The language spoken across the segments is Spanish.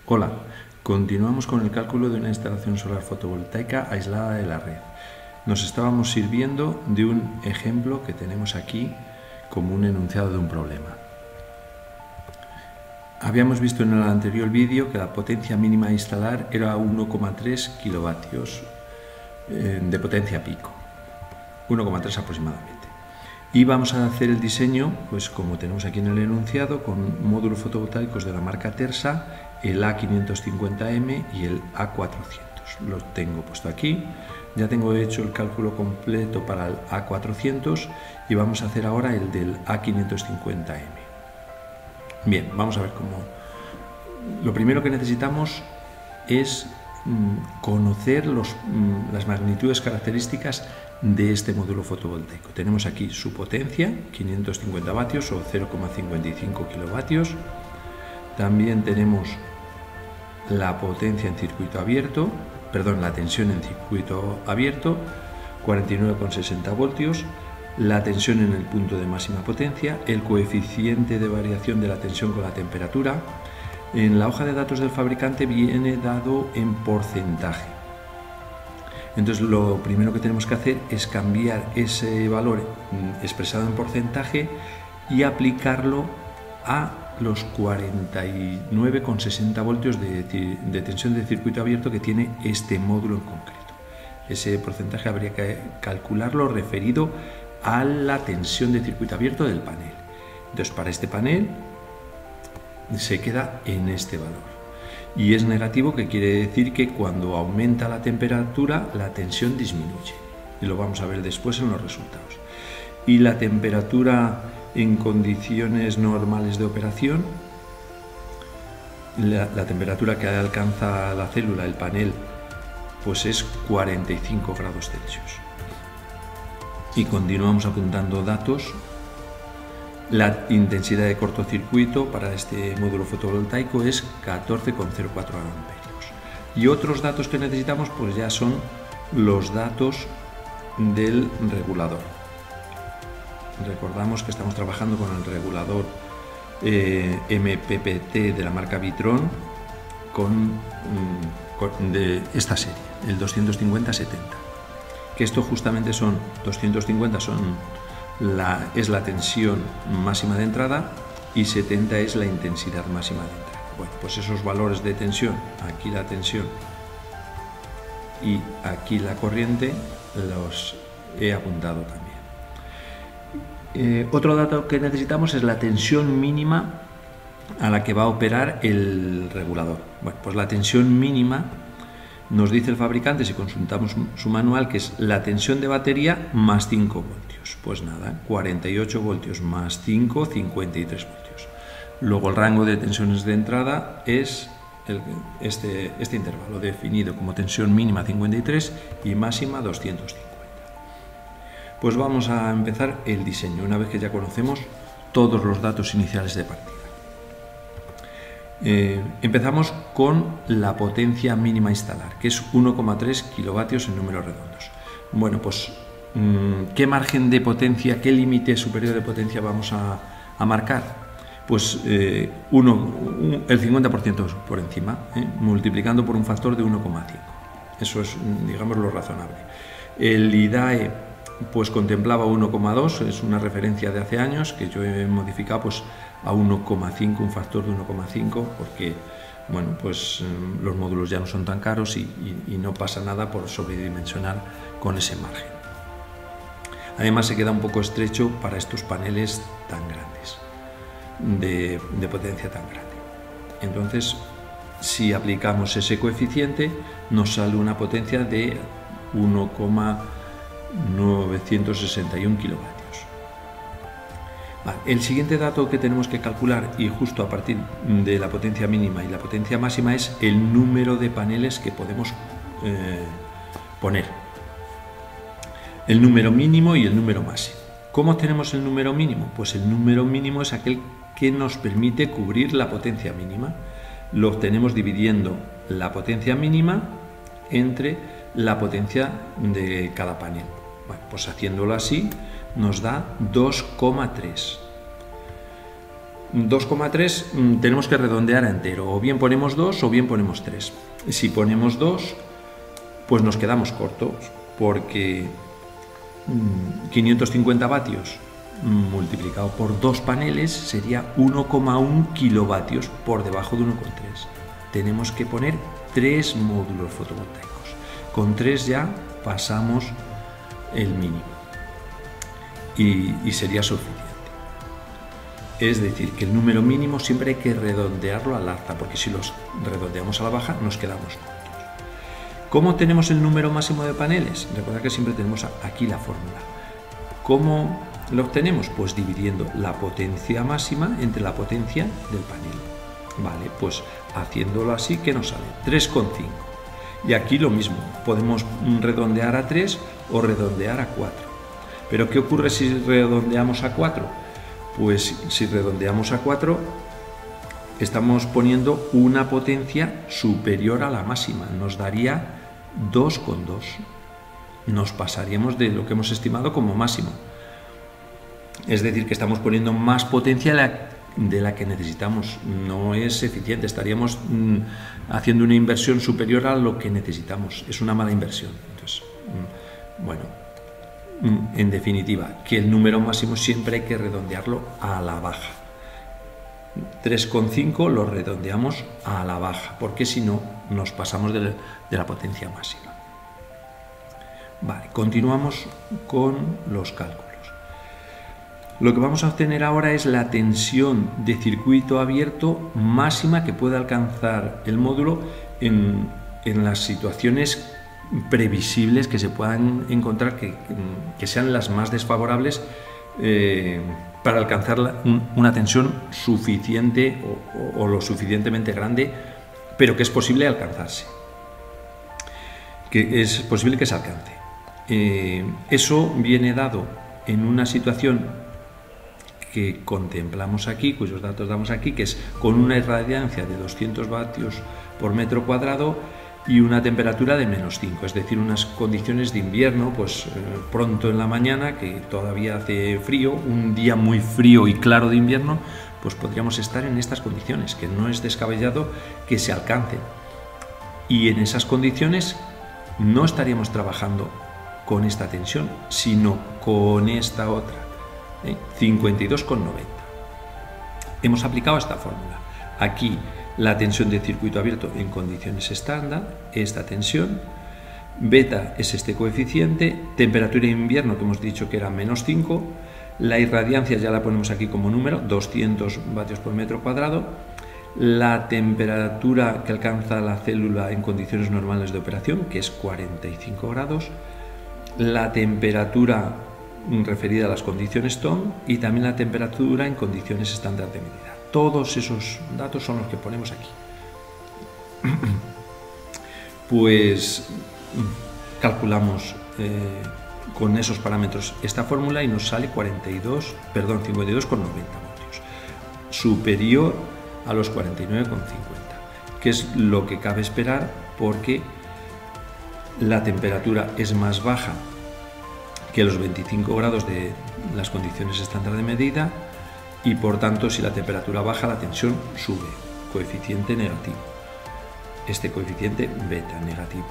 Hola, continuamos con el cálculo de una instalación solar fotovoltaica aislada de la red. Nos estábamos sirviendo de un ejemplo que tenemos aquí como un enunciado de un problema. Habíamos visto en el anterior vídeo que la potencia mínima a instalar era 1,3 kilovatios de potencia pico, 1,3 aproximadamente. Y vamos a hacer el diseño, pues como tenemos aquí en el enunciado, con módulos fotovoltaicos de la marca Tersa, el A550M y el A400. Los tengo puesto aquí. Ya tengo hecho el cálculo completo para el A400 y vamos a hacer ahora el del A550M. Bien, vamos a ver cómo. Lo primero que necesitamos es conocer las magnitudes características de este módulo fotovoltaico. Tenemos aquí su potencia, 550 vatios o 0,55 kilovatios. También tenemos la potencia en circuito abierto, la tensión en circuito abierto, 49,60 voltios, la tensión en el punto de máxima potencia, el coeficiente de variación de la tensión con la temperatura. En la hoja de datos del fabricante viene dado en porcentaje. Entonces lo primero que tenemos que hacer es cambiar ese valor expresado en porcentaje y aplicarlo a los 49,60 voltios de tensión de circuito abierto que tiene este módulo en concreto. Ese porcentaje habría que calcularlo referido a la tensión de circuito abierto del panel. Entonces para este panel se queda en este valor. Y es negativo, que quiere decir que cuando aumenta la temperatura la tensión disminuye. Y lo vamos a ver después en los resultados. Y la temperatura en condiciones normales de operación, la temperatura que alcanza la célula, el panel, pues es 45 grados Celsius. Y continuamos apuntando datos. La intensidad de cortocircuito para este módulo fotovoltaico es 14,04 amperios. Y otros datos que necesitamos pues ya son los datos del regulador. Recordamos que estamos trabajando con el regulador MPPT de la marca Vitron de esta serie, el 250-70. Que esto justamente son 250 es la tensión máxima de entrada y 70 es la intensidad máxima de entrada. Bueno, pues esos valores de tensión, aquí la tensión y aquí la corriente, los he apuntado también. Otro dato que necesitamos es la tensión mínima a la que va a operar el regulador. Bueno, pues la tensión mínima nos dice el fabricante, si consultamos su manual, que es la tensión de batería más 5 voltios. Pues nada, 48 voltios más 5, 53 voltios. Luego el rango de tensiones de entrada es este intervalo definido como tensión mínima 53 y máxima 250. Pues vamos a empezar el diseño, una vez que ya conocemos todos los datos iniciales de partida. Empezamos con la potencia mínima a instalar, que es 1,3 kilovatios en números redondos. Bueno, pues ¿qué margen de potencia, qué límite superior de potencia vamos a marcar? Pues el 50% por encima, multiplicando por un factor de 1,5. Eso es, digamos, lo razonable. El IDAE pues contemplaba 1,2, es una referencia de hace años que yo he modificado pues a 1,5, un factor de 1,5, porque bueno, pues los módulos ya no son tan caros y no pasa nada por sobredimensionar con ese margen. Además se queda un poco estrecho para estos paneles tan grandes, de potencia tan grande. Entonces, si aplicamos ese coeficiente, nos sale una potencia de 1,961 kilovatios. Vale, el siguiente dato que tenemos que calcular, y justo a partir de la potencia mínima y la potencia máxima, es el número de paneles que podemos poner. El número mínimo y el número máximo. ¿Cómo tenemos el número mínimo? Pues el número mínimo es aquel que nos permite cubrir la potencia mínima. Lo obtenemos dividiendo la potencia mínima entre la potencia de cada panel. Bueno, pues haciéndolo así nos da 2,3. 2,3 tenemos que redondear a entero, o bien ponemos 2 o bien ponemos 3. Si ponemos 2, pues nos quedamos cortos, porque 550 vatios multiplicado por 2 paneles sería 1,1 kilovatios por debajo de 1,3. Tenemos que poner 3 módulos fotovoltaicos. Con 3 ya pasamos el mínimo y sería suficiente. Es decir, que el número mínimo siempre hay que redondearlo al alza, porque si los redondeamos a la baja nos quedamos cortos. ¿Cómo tenemos el número máximo de paneles? Recordad que siempre tenemos aquí la fórmula. ¿Cómo lo obtenemos? Pues dividiendo la potencia máxima entre la potencia del panel. Vale, pues haciéndolo así, ¿qué nos sale? 3,5. Y aquí lo mismo, podemos redondear a 3 o redondear a 4. ¿Pero qué ocurre si redondeamos a 4? Pues si redondeamos a 4, estamos poniendo una potencia superior a la máxima, nos daría 2,2. Nos pasaríamos de lo que hemos estimado como máximo. Es decir, que estamos poniendo más potencia de la que necesitamos. No es eficiente, estaríamos haciendo una inversión superior a lo que necesitamos. Es una mala inversión. Entonces, bueno, en definitiva, que el número máximo siempre hay que redondearlo a la baja. 3,5 lo redondeamos a la baja, porque si no nos pasamos de la potencia máxima. Vale, continuamos con los cálculos. Lo que vamos a obtener ahora es la tensión de circuito abierto máxima que puede alcanzar el módulo en las situaciones previsibles que se puedan encontrar, que sean las más desfavorables para alcanzar una tensión suficiente o lo suficientemente grande, pero que es posible alcanzarse, que es posible que se alcance. Eso viene dado en una situación que contemplamos aquí, cuyos datos damos aquí, que es con una irradiancia de 200 vatios por metro cuadrado y una temperatura de -5, es decir, unas condiciones de invierno, pues pronto en la mañana, que todavía hace frío, un día muy frío y claro de invierno, pues podríamos estar en estas condiciones, que no es descabellado que se alcancen. Y en esas condiciones no estaríamos trabajando con esta tensión, sino con esta otra, 52,90. Hemos aplicado esta fórmula. Aquí la tensión de circuito abierto en condiciones estándar, esta tensión, beta es este coeficiente, temperatura de invierno que hemos dicho que era -5, la irradiancia ya la ponemos aquí como número, 200 vatios por metro cuadrado, la temperatura que alcanza la célula en condiciones normales de operación, que es 45 grados, la temperatura referida a las condiciones TOM y también la temperatura en condiciones estándar de medida. Todos esos datos son los que ponemos aquí. Pues calculamos con esos parámetros esta fórmula y nos sale 52,90 voltios, superior a los 49,50, que es lo que cabe esperar porque la temperatura es más baja que los 25 grados de las condiciones estándar de medida y por tanto si la temperatura baja la tensión sube, coeficiente negativo, este coeficiente beta negativo,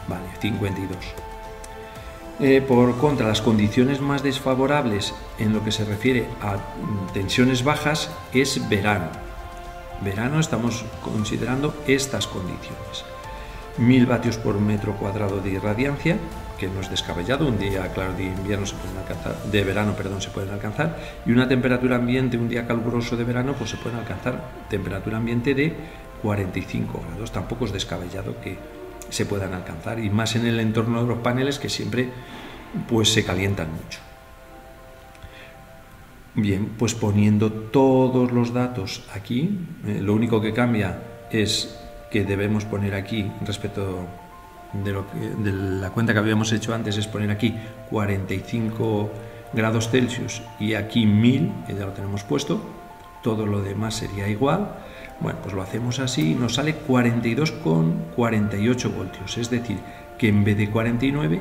vale, 52. Por contra, las condiciones más desfavorables en lo que se refiere a tensiones bajas es verano. Verano estamos considerando estas condiciones. 1000 vatios por metro cuadrado de irradiancia, que no es descabellado, un día claro de invierno se pueden alcanzar, de verano, perdón, se pueden alcanzar, y una temperatura ambiente, un día caluroso de verano, pues se pueden alcanzar temperatura ambiente de 45 grados, tampoco es descabellado que se puedan alcanzar, y más en el entorno de los paneles que siempre pues se calientan mucho. Bien, pues poniendo todos los datos aquí, lo único que cambia es que debemos poner aquí respecto de la cuenta que habíamos hecho antes, es poner aquí 45 grados Celsius y aquí 1000, que ya lo tenemos puesto, todo lo demás sería igual. Bueno, pues lo hacemos así y nos sale 42,48 voltios, es decir, que en vez de 49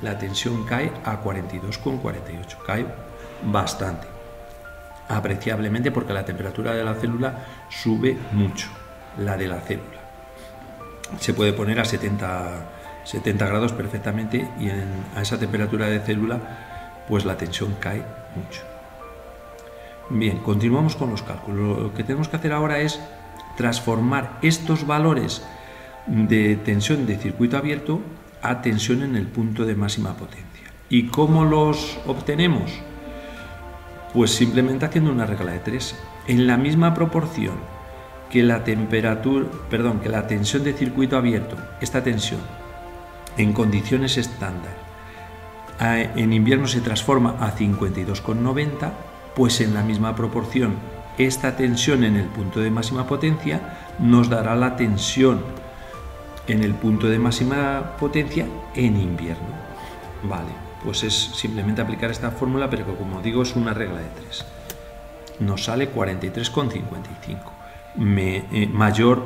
la tensión cae a 42,48, cae bastante. apreciablemente porque la temperatura de la célula sube mucho, la de la célula. Se puede poner a 70 grados perfectamente y a esa temperatura de célula pues la tensión cae mucho. Bien, continuamos con los cálculos. Lo que tenemos que hacer ahora es transformar estos valores de tensión de circuito abierto a tensión en el punto de máxima potencia. ¿Y cómo los obtenemos? Pues simplemente haciendo una regla de 3. En la misma proporción que la tensión de circuito abierto, esta tensión, en condiciones estándar, en invierno se transforma a 52,90, pues en la misma proporción esta tensión en el punto de máxima potencia nos dará la tensión en el punto de máxima potencia en invierno. Vale, pues es simplemente aplicar esta fórmula, pero como digo es una regla de 3. Nos sale 43,55. Mayor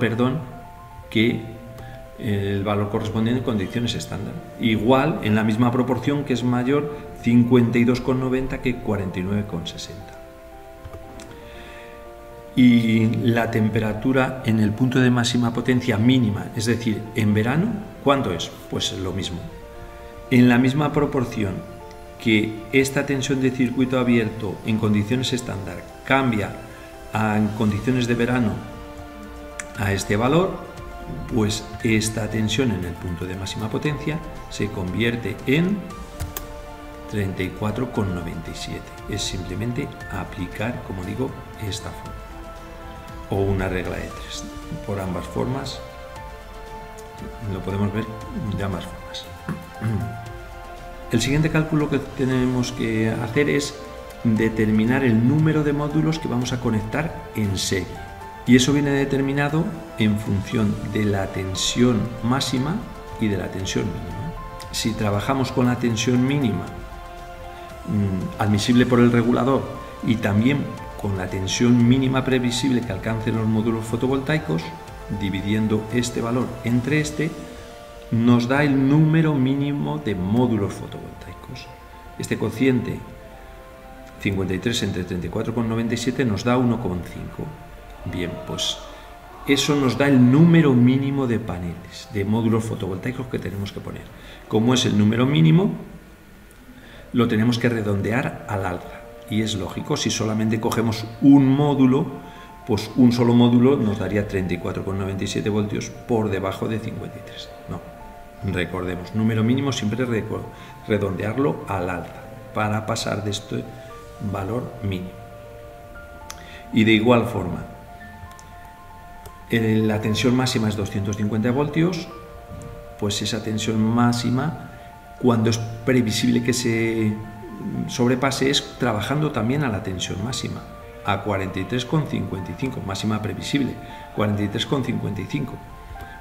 que el valor correspondiente en condiciones estándar. Igual, en la misma proporción que es mayor 52,90 que 49,60. Y la temperatura en el punto de máxima potencia mínima, es decir, en verano, ¿cuánto es? Pues lo mismo. En la misma proporción que esta tensión de circuito abierto en condiciones estándar cambia en condiciones de verano a este valor, pues esta tensión en el punto de máxima potencia se convierte en 34,97. Es simplemente aplicar, como digo, esta forma o una regla de 3. Por ambas formas lo podemos ver de ambas formas. El siguiente cálculo que tenemos que hacer es determinar el número de módulos que vamos a conectar en serie. Y eso viene determinado en función de la tensión máxima y de la tensión mínima. Si trabajamos con la tensión mínima admisible por el regulador y también con la tensión mínima previsible que alcancen los módulos fotovoltaicos, dividiendo este valor entre este, nos da el número mínimo de módulos fotovoltaicos. Este cociente 53 entre 34,97 nos da 1,5. Bien, pues eso nos da el número mínimo de paneles, de módulos fotovoltaicos que tenemos que poner. Como es el número mínimo, lo tenemos que redondear al alza. Y es lógico, si solamente cogemos un módulo, pues un solo módulo nos daría 34,97 voltios por debajo de 53. No, recordemos, número mínimo siempre redondearlo al alza para pasar de este valor mínimo. Y de igual forma, la tensión máxima es 250 voltios, pues esa tensión máxima, cuando es previsible que se sobrepase, es trabajando también a la tensión máxima, a 43,55, máxima previsible, 43,55.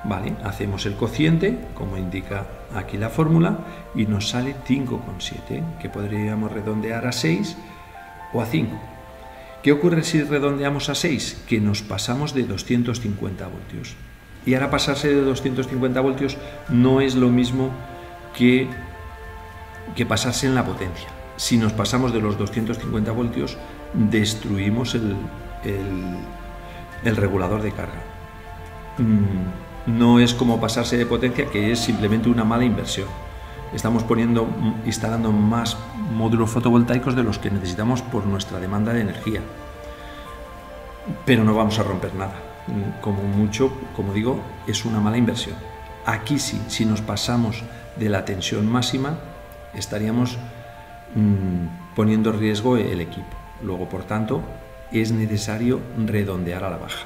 Vale, hacemos el cociente, como indica aquí la fórmula, y nos sale 5,7, que podríamos redondear a 6 o a 5. ¿Qué ocurre si redondeamos a 6? Que nos pasamos de 250 voltios. Y ahora pasarse de 250 voltios no es lo mismo que pasarse en la potencia. Si nos pasamos de los 250 voltios, destruimos el regulador de carga. No es como pasarse de potencia, que es simplemente una mala inversión. Estamos instalando más módulos fotovoltaicos de los que necesitamos por nuestra demanda de energía. Pero no vamos a romper nada. Como mucho, como digo, es una mala inversión. Aquí sí, si nos pasamos de la tensión máxima, estaríamos poniendo en riesgo el equipo. Luego, por tanto, es necesario redondear a la baja.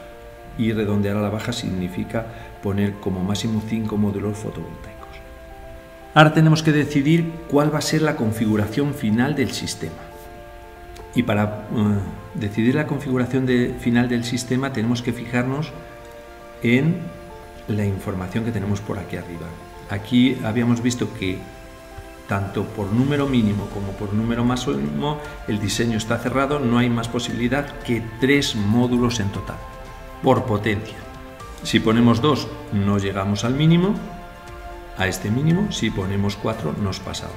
Y redondear a la baja significa poner como máximo 5 módulos fotovoltaicos. Ahora tenemos que decidir cuál va a ser la configuración final del sistema. Y para decidir la configuración final del sistema tenemos que fijarnos en la información que tenemos por aquí arriba. Aquí habíamos visto que tanto por número mínimo como por número máximo el diseño está cerrado, no hay más posibilidad que 3 módulos en total, por potencia. Si ponemos 2 no llegamos al mínimo, a este mínimo. Si ponemos 4 nos pasamos.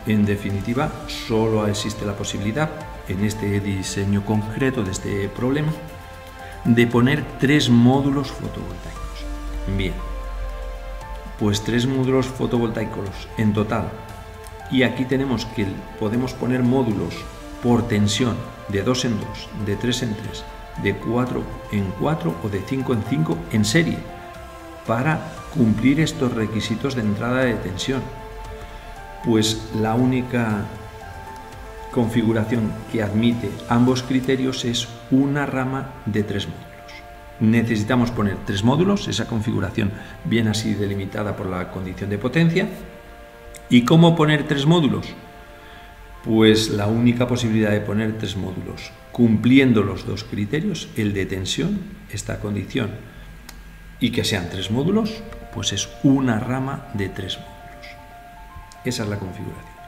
En definitiva, solo existe la posibilidad en este diseño concreto de este problema, de poner 3 módulos fotovoltaicos. Bien, pues 3 módulos fotovoltaicos en total. Y aquí tenemos que podemos poner módulos por tensión de 2 en 2, de 3 en 3, de 4 en 4 o de 5 en 5 en serie para cumplir estos requisitos de entrada de tensión. Pues la única configuración que admite ambos criterios es una rama de 3 módulos. Necesitamos poner 3 módulos, esa configuración viene así delimitada por la condición de potencia. ¿Y cómo poner 3 módulos? Pues la única posibilidad de poner 3 módulos, cumpliendo los 2 criterios, el de tensión, esta condición, y que sean 3 módulos, pues es una rama de 3 módulos. Esa es la configuración.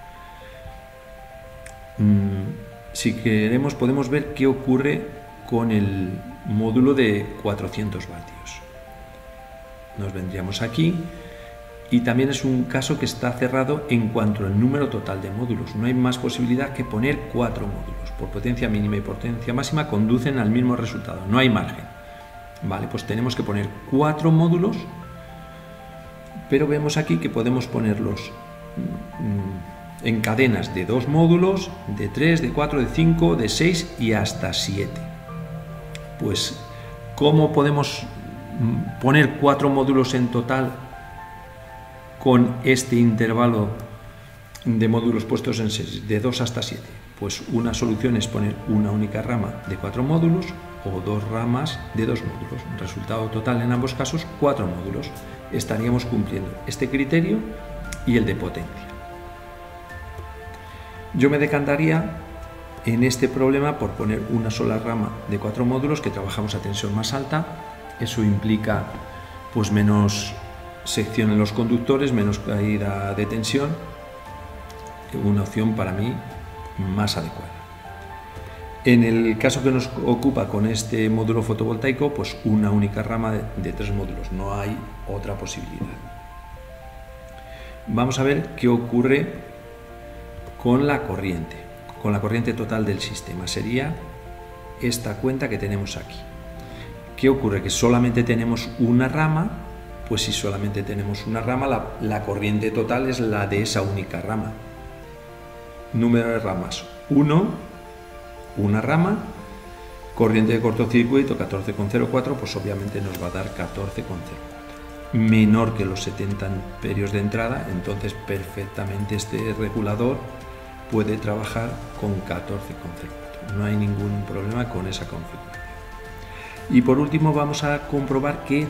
Si queremos podemos ver qué ocurre con el módulo de 400 vatios. Nos vendríamos aquí y también es un caso que está cerrado en cuanto al número total de módulos. No hay más posibilidad que poner 4 módulos. Por potencia mínima y potencia máxima conducen al mismo resultado. No hay margen. Vale, pues tenemos que poner 4 módulos, pero vemos aquí que podemos ponerlos en cadenas de 2 módulos, de 3, de 4, de 5, de 6 y hasta 7. Pues, ¿cómo podemos poner 4 módulos en total con este intervalo de módulos puestos en serie, de 2 hasta 7? Pues una solución es poner una única rama de 4 módulos o 2 ramas de 2 módulos. Resultado total en ambos casos, 4 módulos. Estaríamos cumpliendo este criterio y el de potencia. Yo me decantaría en este problema por poner una sola rama de 4 módulos que trabajamos a tensión más alta. Eso implica pues menos sección en los conductores, menos caída de tensión. Una opción para mí más adecuada. En el caso que nos ocupa con este módulo fotovoltaico, pues una única rama de 3 módulos, no hay otra posibilidad. Vamos a ver qué ocurre con la corriente total del sistema. Sería esta cuenta que tenemos aquí. ¿Qué ocurre? Que solamente tenemos una rama. Pues si solamente tenemos una rama, la corriente total es la de esa única rama. Número de ramas, 1, una rama, corriente de cortocircuito 14,04, pues obviamente nos va a dar 14,04. Menor que los 70 amperios de entrada, entonces perfectamente este regulador puede trabajar con 14,04. No hay ningún problema con esa configuración. Y por último vamos a comprobar que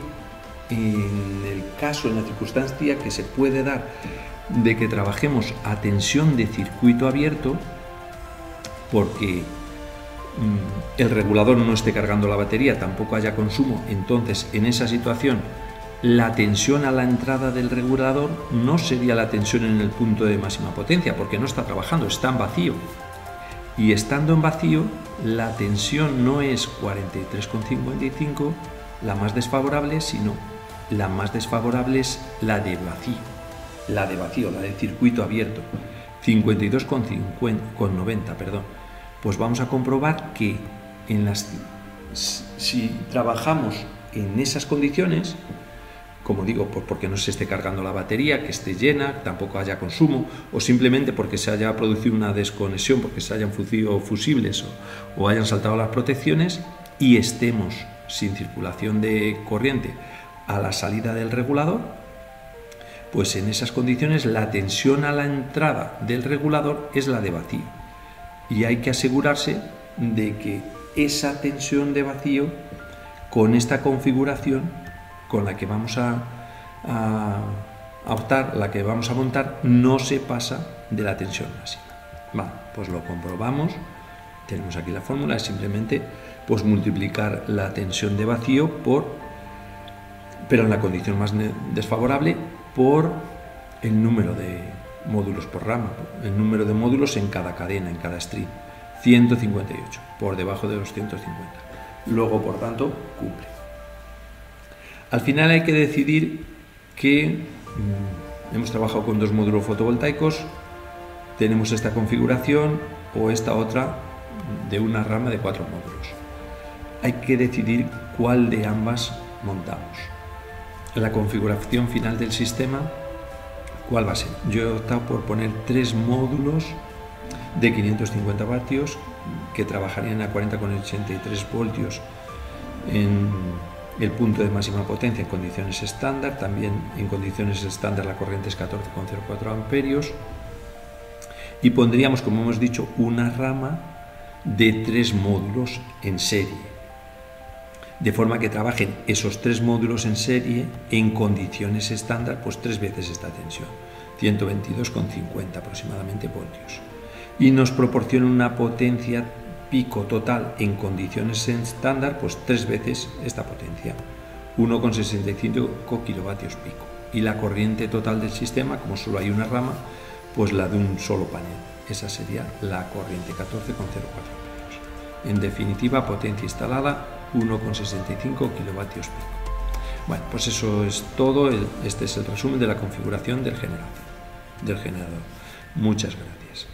en la circunstancia que se puede dar de que trabajemos a tensión de circuito abierto, porque el regulador no esté cargando la batería, tampoco haya consumo, entonces en esa situación la tensión a la entrada del regulador no sería la tensión en el punto de máxima potencia, porque no está trabajando, está en vacío. Y estando en vacío, la tensión no es 43,55, la más desfavorable, sino la más desfavorable es la de vacío. La de circuito abierto, 52,90, perdón. Pues vamos a comprobar que si trabajamos en esas condiciones, como digo, porque no se esté cargando la batería, que esté llena, tampoco haya consumo, o simplemente porque se haya producido una desconexión, porque se hayan fundido fusibles o hayan saltado las protecciones y estemos sin circulación de corriente a la salida del regulador, pues en esas condiciones la tensión a la entrada del regulador es la de vacío. Y hay que asegurarse de que esa tensión de vacío, con esta configuración con la que vamos a optar, la que vamos a montar, no se pasa de la tensión máxima. Vale, pues lo comprobamos. Tenemos aquí la fórmula, es simplemente pues multiplicar la tensión de vacío pero en la condición más desfavorable, por el número de módulos por rama, el número de módulos en cada cadena, en cada stream, 158, por debajo de los 150. Luego, por tanto, cumple. Al final hay que decidir que hemos trabajado con 2 módulos fotovoltaicos, tenemos esta configuración o esta otra de una rama de 4 módulos. Hay que decidir cuál de ambas montamos. La configuración final del sistema, ¿cuál va a ser? Yo he optado por poner 3 módulos de 550 vatios que trabajarían a 40,83 voltios en el punto de máxima potencia en condiciones estándar. También en condiciones estándar la corriente es 14,04 amperios, y pondríamos, como hemos dicho, una rama de 3 módulos en serie, de forma que trabajen esos 3 módulos en serie en condiciones estándar, pues 3 veces esta tensión, 122,50 aproximadamente voltios, y nos proporciona una potencia pico total en condiciones estándar, pues 3 veces esta potencia, 1,65 kilovatios pico, y la corriente total del sistema, como solo hay una rama, pues la de un solo panel. Esa sería la corriente, 14,04 amperios. En definitiva, potencia instalada 1,65 kilovatios pico. Bueno, pues eso es todo. Este es el resumen de la configuración del generador. Muchas gracias.